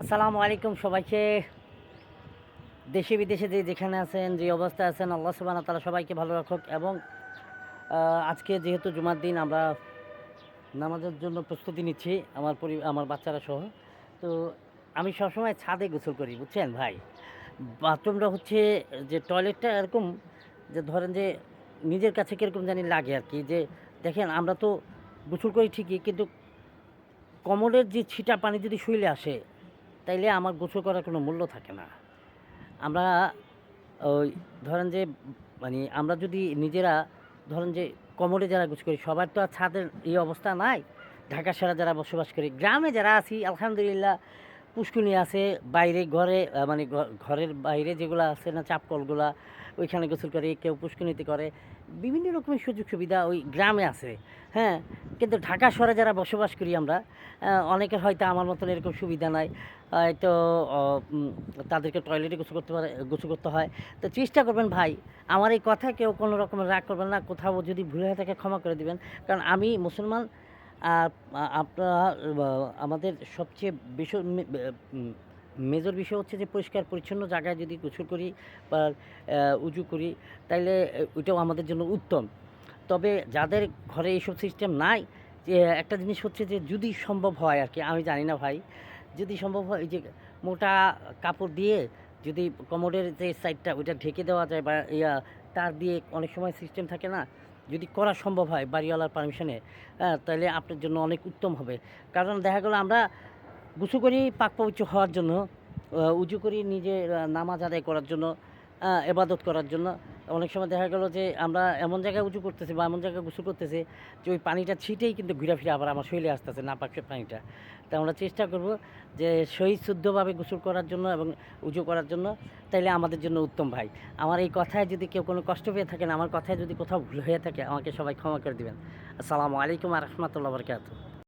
আসসালামু আলাইকুম সবাইকে। দেশে বিদেশে যেখানে আছেন, যে অবস্থায় আছেন, আল্লাহ সুবহানাহু ওয়া তাআলা সবাইকে ভালো রাখুক। এবং আজকে যেহেতু জুমার দিন, আমরা নামাজের জন্য প্রস্তুতি নিচ্ছি আমার বাচ্চারা সহ। তো আমি সবসময় ছাদে গোসল করি, বুঝছেন ভাই? বাথরুমটা হচ্ছে যে টয়লেটটা এরকম, যে ধরেন যে নিজের কাছে কিরকম জানি লাগে আরকি। যে দেখেন, আমরা তো গোসল করি ঠিকই, কিন্তু কমোডের যে ছিটা পানি যদি শরীলে আসে, তাইলে আমার গোসল করার কোনো মূল্য থাকে না। আমরা ওই ধরেন যে আমরা যদি নিজেরা ধরেন যে কমোডে যারা গোছ করি, সবার তো আর ছাদের এই অবস্থা নাই। ঢাকা শহরে যারা বসবাস করি, গ্রামে যারা আছি আলহামদুলিল্লাহ পুষ্কুনি আছে। বাইরে ঘরে ঘরের বাইরে যেগুলা আছে না, চাপকলগুলা, ওইখানে গোসল করে, কেউ পুষ্কুনিতে করে। বিভিন্ন রকমের সুযোগ সুবিধা ওই গ্রামে আছে, হ্যাঁ? কিন্তু ঢাকা শহরে যারা বসবাস করি আমরা, অনেকের হয়তো আমার মতন এরকম সুবিধা নাই। হয়তো অ উম তাদেরকে টয়লেটে গোসল করতে হয়। তো চেষ্টা করবেন ভাই, আমার এই কথায় কেউ কোনো রকমের রাগ করবেন না। কোথাও যদি ভুল হয়ে থাকে ক্ষমা করে দিবেন। কারণ আমি মুসলমান। আর আপনারা আমাদের সবচেয়ে মেজর বিষয় হচ্ছে যে পরিষ্কার পরিচ্ছন্ন জায়গায় যদি গোসল করি বা উজু করি, তাইলে ওইটাও আমাদের জন্য উত্তম। তবে যাদের ঘরে এইসব সিস্টেম নাই, যে একটা জিনিস হচ্ছে যে যদি সম্ভব হয় আরকি, আমি জানি না ভাই, যদি সম্ভব হয় এই যে মোটা কাপড় দিয়ে যদি কমোডের যে সাইডটা ওইটা ঢেকে দেওয়া যায়, বা তার দিয়ে অনেক সময় সিস্টেম থাকে না? যদি করা সম্ভব হয় বাড়িওয়ালার পারমিশনে, তাইলে আপনার জন্য অনেক উত্তম হবে। কারণ দেখা গেল আমরা গোসল করি পাক পবিত্র হওয়ার জন্য, উজু করি নিজের নামাজ আদায় করার জন্য, ইবাদত করার জন্য। অনেক সময় দেখা গেল যে আমরা এমন জায়গায় উজু করতেছি বা এমন জায়গায় গোসল করতেছি যে ওই পানিটা ছিটেই কিন্তু ঘুরে ফিরে আবার আমার শরীরে আসতেছে নাপাক পানিটা। তো আমরা চেষ্টা করব যে সহি শুদ্ধভাবে গোসল করার জন্য এবং উজু করার জন্য, তাইলে আমাদের জন্য উত্তম ভাই। আমার এই কথায় যদি কেউ কোনো কষ্ট পেয়ে থাকেন, আমার কথায় যদি কোথাও ভুল হয়ে থাকে, আমাকে সবাই ক্ষমা করে দিবেন। আসসালামু আলাইকুম ওয়া রাহমাতুল্লাহি ওয়া বারাকাতুহু।